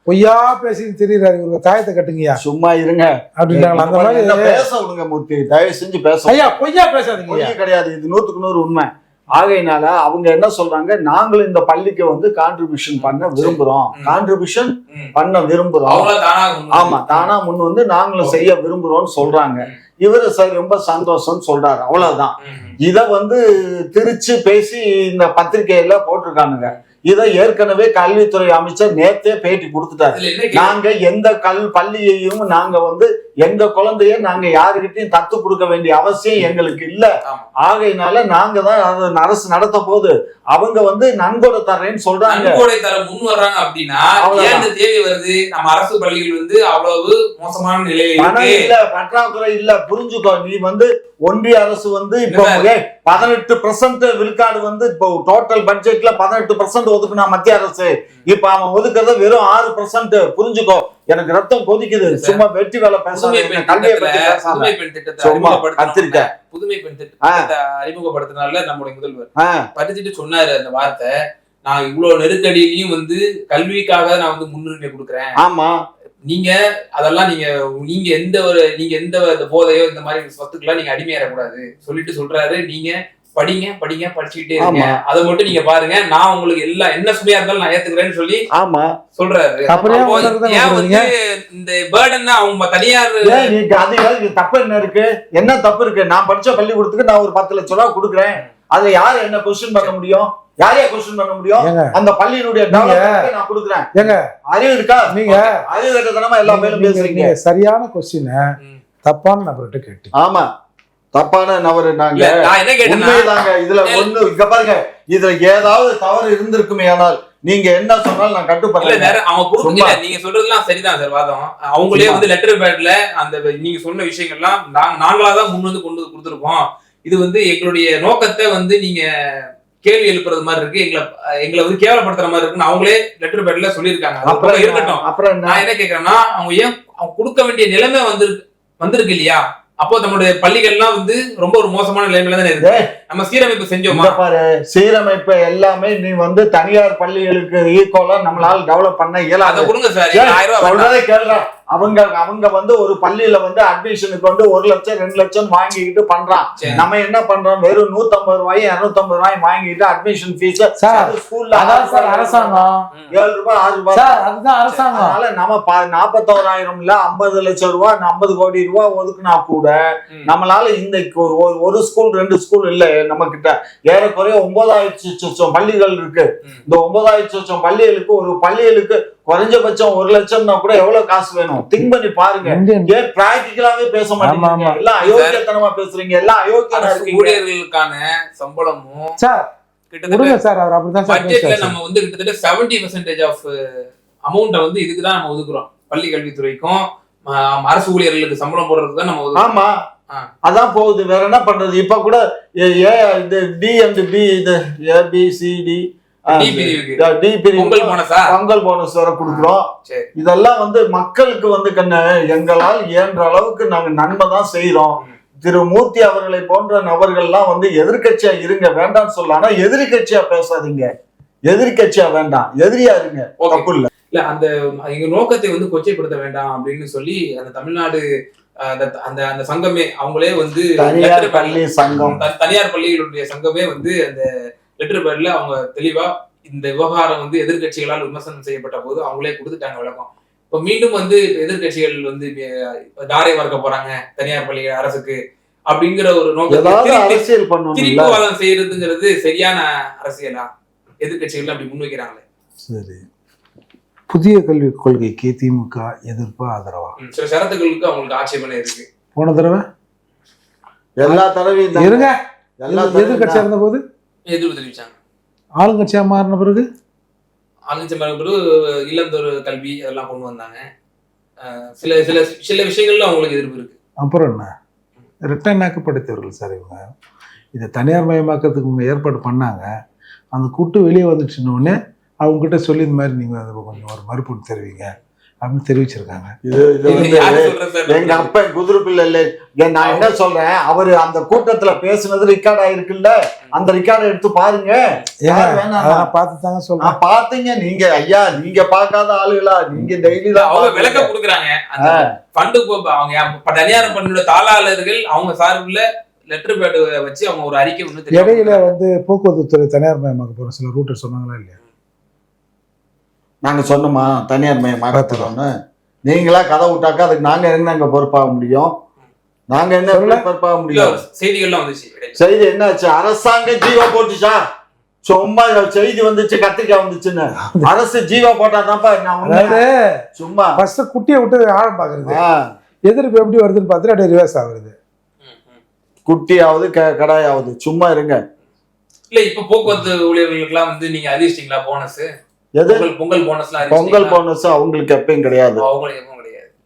பொய்யா பேசி தெரியுறாரு, இவங்க தாயத்தை கட்டுங்கயா, சும்மா இருங்க அப்படின்றாங்க. அந்த மாதிரி பேச விடுங்க மூர்த்தி, தயவு செஞ்சு பேச. ஐயா பொய்யா பேசாதீங்க. பொய்யா கிடையாது, இது 100க்கு 100 உண்மை. ஆகையினால அவங்க என்ன சொல்றாங்க, நாங்களும் இந்த பள்ளிக்கு வந்து கான்ட்ரிபியூஷன் பண்ண விரும்புறோம், கான்ட்ரிபியூஷன் பண்ண விரும்புறோம். ஆமா, தானா முன் வந்து நாங்களும் செய்ய விரும்புறோம்னு சொல்றாங்க. இவரு சார் ரொம்ப சந்தோஷம் சொல்றாரு, அவ்வளவுதான். இத வந்து திருச்சி பேசி இந்த பத்திரிகையில போட்டிருக்கானுங்க. இதை ஏற்கனவே கல்வித்துறை அமைச்சர் நேத்தே பேட்டி கொடுத்துட்டாரு. நாங்க எந்த பள்ளியையும் நாங்க வந்து எங்க குழந்தைய நாங்க யாருக்கிட்டையும் தத்து கொடுக்க வேண்டிய அவசியம் எங்களுக்கு இல்ல. ஆகையினால நாங்க தான் அரசு நடத்த போது அவங்க வந்து நன்கொடை தரேன்னு சொல்றாங்க. நன்கொடை தர முன் வர்றாங்க அப்படின்னா ஏன் தேவை வருது? நம்ம அரசு பள்ளிகள் வந்து அவ்வளவு மோசமான நிலையில இல்ல, பற்றாக்குறை இல்ல, புரிஞ்சுக்கோ. நீ வந்து ஒன்றிய அரசு வந்து இப்போ 18% விழுக்காடு வந்து இப்போ டோட்டல் பட்ஜெட்ல 18% ஒதுக்குனா மத்திய அரசு, இப்ப அவன் ஒதுக்குறத வெறும் 6%. புரிஞ்சுக்கோ, எனக்கு ரத்தம் கொதிக்குது. சும்மா வெற்றி வேலை பேச புதுமை பெண் திட்டத்தை அறிமுகப்படுத்தினால நம்முடைய முதல்வர் படிச்சுட்டு சொன்னாரு அந்த வார்த்தை, நான் இவ்வளவு நெருக்கடியிலையும் வந்து கல்விக்காக நான் வந்து முன்னுரிமை கொடுக்குறேன். ஆமா, நீங்க அதெல்லாம் நீங்க எந்த போதையோ இந்த மாதிரி சொத்துக்கெல்லாம் நீங்க அடிமையாடக்கூடாது சொல்லிட்டு சொல்றாரு. நீங்க படிங்க படிச்சுக்கிட்டே இருங்க, அதை மட்டும் நீங்க பாருங்க, நான் உங்களுக்கு எல்லாம் என்ன சுமையா இருந்தாலும் நான் ஏத்துக்கிறேன்னு சொல்லி சொல்றாரு. ஏன் வந்து இந்த பேர்டன் அவங்க தனியார் தப்பு என்ன இருக்கு? என்ன தப்பு இருக்கு? நான் படிச்ச பள்ளிக்கூடத்துக்கு நான் ஒரு 10 லட்சம் ரூபாய் கொடுக்குறேன். அதுல யாரு என்ன கொஸ்டின் பண்ண முடியும்? யாரையா கொஸ்டின் பண்ண முடியும்? அந்த பள்ளியினுடைய நான் கொடுக்குறேன். ஏங்க அறிவு இருக்கா? நீங்க அறிவு கட்டத்தனமா எல்லா மேலும் பேசுறீங்க. சரியான கொஸ்டின் தப்பான நபர்கிட்ட கேட்டு. ஆமா, தப்பான நபர் நாங்க உண்மைதாங்க. இதுல ஒண்ணு இங்க பாருங்க, இதுல ஏதாவது தவறு இருந்திருக்குமே, ஆனால் நீங்க என்ன சொன்னாலும் நான் கட்டுப்படுறேன். நீங்க சொல்றதுலாம் சரிதான் சார், வாதம். அவங்களே வந்து லெட்டர் பேட்ல அந்த நீங்க சொன்ன விஷயங்கள்லாம் நாங்களாதான் முன் வந்து கொண்டு கொடுத்துருக்கோம். இது வந்து எங்களுடைய நோக்கத்தை வந்து நீங்க கேள்வி எழுப்புறது மாதிரி இருக்கு, எங்களை வந்து கேவலப்படுத்துற மாதிரி இருக்குன்னு அவங்களே லெட்டர் பேட்ல சொல்லியிருக்காங்க. அப்புறம் இருக்கட்டும், அப்புறம் நான் என்ன கேட்கறேன்னா, அவங்க ஏன் அவங்க கொடுக்க வேண்டிய நிலைமை வந்திருக்கு இல்லையா? அப்போ நம்மளுடைய பள்ளிகள்லாம் வந்து ரொம்ப ஒரு மோசமான நிலைமையில தானே இருக்கு. நம்ம சீரமைப்பு செஞ்சோமா? பாரு, சீரமைப்பு எல்லாமே நீ வந்து தனியார் பள்ளிகளுக்கு ஈக்குவலா நம்மளால டெவலப் பண்ண இயலாது. அதை கொடுங்க சார். 1000 ரூபாய் சொல்றதே கேள்றா. அவங்க வந்து ஒரு பள்ளியில வந்து அட்மிஷனுக்கு வந்து 1 லட்சம் 2 லட்சம் வாங்கிக்கிட்டு பண்றான். நம்ம என்ன பண்றோம், வெறும் 150 ரூபாய் 250 ரூபாய் வாங்கிட்டு அட்மிஷன் ஃபீஸ் ஸ்கூல்ல அரசாங்கம் 7 ரூபாய் 6 ரூபாய் அதுதான் அரசாங்கம். அதனால நம்ம 41,000 இல்ல 50 லட்சம் ரூபாய் 50 கோடி ரூபாய் ஒதுக்குனா கூட நம்மளால இந்த ஒரு ஸ்கூல் 2 ஸ்கூல் இல்ல, நம்ம கிட்ட ஏறக்குறைய 9,000 பள்ளிகள் இருக்கு. இந்த 9,000 பள்ளிகளுக்கு ஒரு பள்ளிகளுக்கு குறைஞ்சபட்சம் 1 லட்சம்னா கூட எவ்வளவு காசு வேணும்? திங்க் பண்ணி பாருங்க. ஏன் பிராக்டிகலாவே பேச மாட்டீங்க? எல்லாம் அயோக்கியத்தனமா பேசுறீங்க. எல்லாம் அயோக்கியமா இருக்கீங்க. ஊழியர்களுக்கான சம்பளமும் சார் கிட்டத்தட்ட சார் அவர் அப்படிதான் சார் பட்ஜெட்ல நம்ம வந்து கிட்டத்தட்ட 70% ஆஃப் அமௌண்ட்டை வந்து இதுக்கு தான் நம்ம ஒதுக்குறோம். பள்ளி கல்வித்துறைக்கும் அரசு ஊழியர்களுக்கு சம்பளம் போடுறதுக்கு தான் நம்ம ஒதுக்குறோம். ஆமா, அதான் போகுது. வேற என்ன பண்றது? இப்ப கூட டி அண்ட் பி, இது ஏபிசிடி பொங்கல் போனஸ் வர கொடுக்குறோம். இதெல்லாம் வந்து மக்களுக்கு வந்து எங்களால் இயன்ற அளவுக்கு நாங்க நன்மை தான் செய்யறோம். திரு மூர்த்தி அவர்களை போன்ற நபர்கள்லாம் வந்து எதிர்கட்சியா இருங்க, வேண்டாம்னு சொல்லலாம். ஆனா எதிரி கட்சியா பேசாதீங்க. எதிரி கட்சியா வேண்டாம், எதிரியா இருங்க. தப்பு இல்ல. இல்ல, அந்த எங்க நோக்கத்தை வந்து கொச்சைப்படுத்த வேண்டாம் அப்படின்னு சொல்லி அந்த தமிழ்நாடு அந்த சங்கமே அவங்களே வந்து தனியார் பள்ளி சங்கம், தனியார் பள்ளிகளுடைய சங்கமே வந்து அந்த லெட்டர் பேர்ல அவங்க தெளிவா இந்த விவகாரம் வந்து எதிர்கட்சிகளால் விமர்சனம் செய்யப்பட்ட போது அவங்களே கொடுத்துட்டாங்க விளக்கம். இப்ப மீண்டும் வந்து எதிர்கட்சிகள் வந்து தாரை வார்க்க போறாங்க தனியார் பள்ளி அரசுக்கு அப்படிங்கிற ஒரு நோக்கம் திருப்பிவாதம் செய்யறதுங்கிறது சரியான அரசியலா? எதிர்கட்சிகள் அப்படி முன்வைக்கிறாங்களே. சரி, புதிய கல்விக் கொள்கைக்கு திமுக எதிர்ப்பு ஆதரவா? சில ஷரத்துகளுக்கு அவங்களுக்கு ஆட்சேபனை இருக்கு. போன தடவை எல்லா தடவையும் இருங்க, எதிர்கட்சியா இருந்த போது எதிர்ப்பு தெரிவிச்சாங்க. ஆளுங்கட்சியா மாறின பிறகு இல்லந்தொரு கல்வி அதெல்லாம் கொண்டு வந்தாங்க. சில சில சில விஷயங்கள்ல அவங்களுக்கு எதிர்ப்பு இருக்கு. அப்புறம் என்ன, ரிட்டர்ன் ஆக்கப்படுத்தவர்கள் சார் இவங்க. இதை தனியார் மயமாக்கிறதுக்கு இவங்க ஏற்பாடு பண்ணாங்க. அந்த கூட்டு வெளியே வந்துச்சுன்னொடனே அவங்ககிட்ட சொல்லி இந்த மாதிரி நீங்க அதை கொஞ்சம் ஒரு மறுப்பு தெரிவிங்க அப்படின்னு தெரிவிச்சிருக்காங்க. எங்க அப்ப குதிரை பிள்ளை இல்லை. நான் என்ன சொல்றேன், அவரு அந்த கூட்டத்துல பேசுனது ரெக்கார்ட் ஆயிருக்குல்ல, அந்த ரெக்கார்டை எடுத்து பாருங்க. பார்த்து தாங்க சொல்றேன். பாத்தீங்க நீங்க? ஐயா, நீங்க பார்க்காத ஆளுகளா? நீங்க டெய்லி தான் அவங்க விளக்கம் கொடுக்குறாங்க. அவங்க தனியார் பள்ளியோட தாளாளர்கள் அவங்க சார்பில் லெட்டர் பேட் வச்சு அவங்க ஒரு அறிக்கை ஒன்று இடையில வந்து போக்குவரத்து துறை தனியார் மயமாக்க போற சில ரூட்டர் சொன்னாங்களா இல்லையா? நாங்க சொன்னோமா தனியார் மயமாக்கணும்னு? நீங்களா கதை விட்டாக்கா அதுக்கு நாங்க என்ன பொறுப்பாக முடியும்? நாங்க என்ன பொறுப்பாக முடியும்? செய்திகள்லாம் வந்துச்சு. செய்தி என்னாச்சு? அரசாங்கம் ஜீவா போட்டுச்சா? சும்மா செய்தி வந்துச்சு, கத்திரிக்காய் வந்துச்சுன்னு அரசு ஜீவா போட்டாதான்ப்பா. சும்மா ஃபர்ஸ்ட் குட்டியை விட்டு ஆழம் பாக்குறது, எதிர்ப்பு எப்படி வருதுன்னு பார்த்துட்டு அப்படியே ரிவர்ஸ் ஆகுறது. குட்டியாவது கடாயாவது, சும்மா இருங்க. இல்ல, இப்ப போக்குவரத்து ஊழியர்களுக்கு எல்லாம் வந்து நீங்க அறிவிச்சிட்டீங்களா போனஸ்? பொங்கல் போனஸ் அவங்களுக்கு எப்பயும் கிடையாது.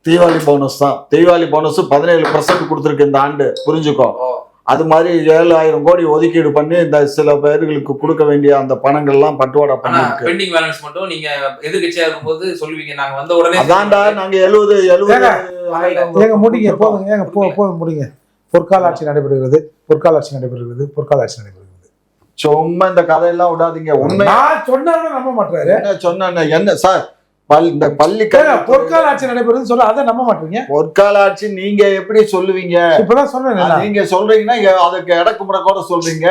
தீபாவளி போனஸ் தான். தீபாவளி போனஸ் 17% கொடுத்துருக்கு இந்த ஆண்டு, புரிஞ்சுக்கோ. அது மாதிரி 7,000 கோடி ஒதுக்கீடு பண்ணி இந்த சில பேர்களுக்கு கொடுக்க வேண்டிய அந்த பணங்கள்லாம் பட்டுவாடா பண்ணிருக்கு. பெண்டிங் பேலன்ஸ் மட்டும் நீங்க எதிர்கட்சியா இருக்கும்போது சொல்லுவீங்க, நாங்க வந்த உடனே அதான்டா நாங்க 70 ஏங்க முடிங்க, போதுங்க, ஏங்க போதும் முடிங்க. பொற்கால ஆட்சி நடைபெறுகிறது, பொற்கால ஆட்சி நடைபெறுகிறது, பொற்கால ஆட்சி நடைபெறுகிறது. சும்மா இந்த கதையெல்லாம் விடாதீங்க. உண்மை சொன்னாலும் நம்ப மாட்டாரு. என்ன சொன்ன என்ன சார், இந்த பள்ளி பொற்கால ஆட்சி நடைபெறுதுன்னு சொல்ல அதை நம்ப மாட்டீங்க. பொற்கால ஆட்சி நீங்க எப்படி சொல்லுவீங்க? இப்பதான் சொன்னேன். நீங்க சொல்றீங்கன்னா அதுக்கு இடக்குமுறை கூட சொல்றீங்க.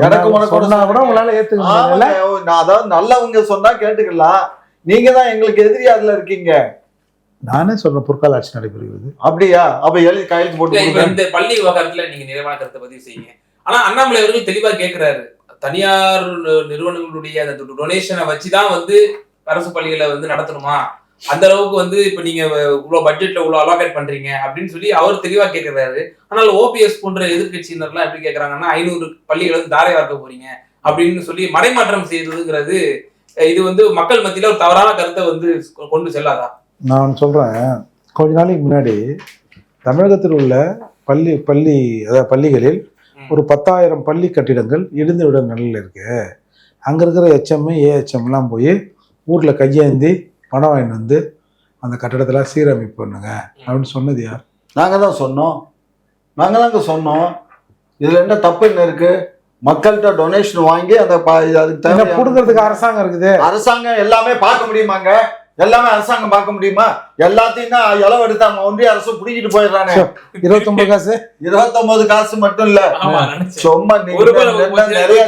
இடக்குமுறை கூட உங்களால ஏத்துக்க. அதாவது நல்லவங்க சொன்னா கேட்டுக்கலாம். நீங்க தான் எங்களுக்கு எதிரி அதுல இருக்கீங்க. நானே சொல்றேன் பொற்கால ஆட்சி நடைபெறுகிறது. அப்படியா? அப்ப எழுதி கையெழுத்து போட்டு இந்த பள்ளி விவகாரத்துல நீங்க நிறைவான கருத்தை பதிவு செய்யுங்க. ஆனா அண்ணாமலை அவர்கள் தெளிவா கேட்கிறாரு, தனியார் நிறுவனங்களுடைய அந்த டொனேஷனை வச்சுதான் வந்து அரசு பள்ளிகளை வந்து நடத்தணுமா? அந்த அளவுக்கு வந்து இப்ப நீங்க இவ்வளவு பட்ஜெட்ல இவ்வளவு அலோகேட் பண்றீங்க அப்படின்னு சொல்லி அவர் தெளிவா கேட்கிறாரு. ஆனால் ஓபிஎஸ் போன்ற எதிர்கட்சியினர்லாம் எப்படி கேட்கறாங்கன்னா 500 பள்ளிகளை வந்து தாரை வார்க்க போறீங்க அப்படின்னு சொல்லி மடைமாற்றம் செய்யறதுங்கிறது இது வந்து மக்கள் மத்தியில ஒரு தவறான கருத்தை வந்து கொண்டு செல்லாதா? நான் சொல்றேன், கொஞ்ச நாளைக்கு முன்னாடி தமிழகத்தில் உள்ள பள்ளிகளில் ஒரு 10,000 பள்ளி கட்டிடங்கள் இடிந்து விட நிலையில் இருக்கு. அங்கே இருக்கிற HM AHMலாம் போய் ஊரில் கையேந்தி பணம் வாங்கிட்டு வந்து அந்த கட்டடத்தில் சீரமைப்பு பண்ணுங்க அப்படின்னு சொன்னது யார்? நாங்கள் தான் சொன்னோம். நாங்க தாங்க சொன்னோம். இதுல என்ன தப்பு என்ன இருக்கு? மக்கள்கிட்ட டொனேஷன் வாங்கி அதை அதுக்கு தேவை கொடுக்கறதுக்கு அரசாங்கம் இருக்குது. அரசாங்கம் எல்லாமே பார்க்க முடியுமாங்க? எல்லாமே அரசாங்கம் பார்க்க முடியுமா? எல்லாத்தையும் தான் இளவு எடுத்தாங்க, ஒன்றிய அரசு புடிக்கிட்டு போயிடுறானே. 29 காசு 29 காசு மட்டும் இல்ல, சும்மா நிறைய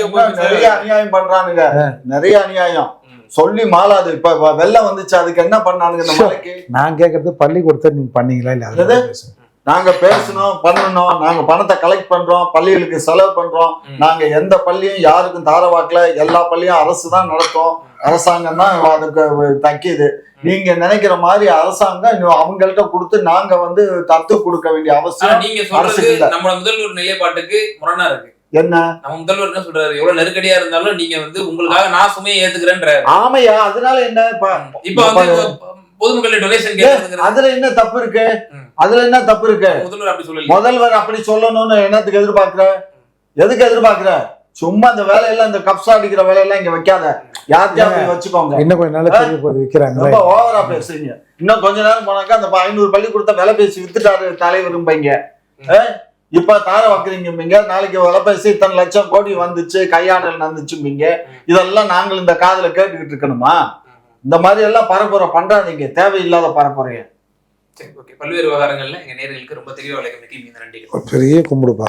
அநியாயம் பண்றானுங்க, நிறைய அநியாயம் சொல்லி மாளாது. இப்ப வெள்ளம் வந்துச்சு, அதுக்கு என்ன பண்ணானுங்க இந்த மலைக்கு? நான் கேட்கறது பள்ளிக்கூடத்தை நீங்க பண்ணீங்களா இல்ல? நாங்க பேசணும், பண்ணணும், நாங்க பணத்தை கலெக்ட் பண்றோம், பள்ளிகளுக்கு செலவு பண்றோம். நாங்க எந்த பள்ளியும் யாருக்கும் தாரவாக்கல, எல்லா பள்ளியும் அரசு தான் நடத்தும், அரசாங்கம் தான் அதுக்கு தக்கிது. நீங்க நினைக்கிற மாதிரி அரசாங்கம் அவங்கள்ட்ட கொடுத்து நாங்க வந்து தத்து கொடுக்க வேண்டிய அவசியம் நீங்க சொல்றது நம்ம முதல்வர் நிலைப்பாட்டுக்கு முரணா இருக்கு. என்ன நம்ம முதல்வர் என்ன சொல்றாரு? எவ்வளவு நெருக்கடியா இருந்தாலும் நீங்க வந்து உங்களுக்காக நான் சுமையை ஏத்துக்கிறேன்ற. ஆமையா, அதனால என்ன இப்ப வந்து பொதுமக்கள் டொனேஷன் கேக்குறது அதுல என்ன தப்பு இருக்கு? அதுல என்ன தப்பு இருக்கு? முதல்வர் அப்படி சொல்லல. முதல்வர் அப்படி சொல்லணும்னு என்னத்துக்கு எதிர்பார்க்கிற? எதுக்கு எதிர்பார்க்கிற? சும்மா இந்த வேலையெல்லாம், இந்த கப்ஸா அடிக்கிற வேலையெல்லாம் இங்க வைக்காத, யார்த்தையும் வச்சுக்கோங்க. இன்னும் கொஞ்ச நாள் தெரிய போது விக்கிறாங்க, ரொம்ப ஓவரா பேசுறீங்க. இன்னும் கொஞ்ச நேரம் போனாக்கா அந்த 500 பள்ளி கொடுத்த விலை பேசி வித்துட்டாரு தலைவரும்பைங்க. இப்ப தார வைக்கிறீங்க, நாளைக்கு விலை பேசி இத்தனை லட்சம் கோடி வந்துச்சு, கையாடல் நடந்துச்சும்பீங்க. இதெல்லாம் நாங்கள் இந்த காதுல கேட்டுக்கிட்டு இருக்கணுமா? இந்த மாதிரி எல்லாம் பரப்புரை பண்றாதீங்க, தேவையில்லாத பரப்புரைய. சரி, ஓகே. பல்வேறு விவகாரங்கள்ல எங்க நேயர்களுக்கு ரொம்ப தெளிவாக விளக்கம். நன்றி. பெரிய கும்பிடுப்பா.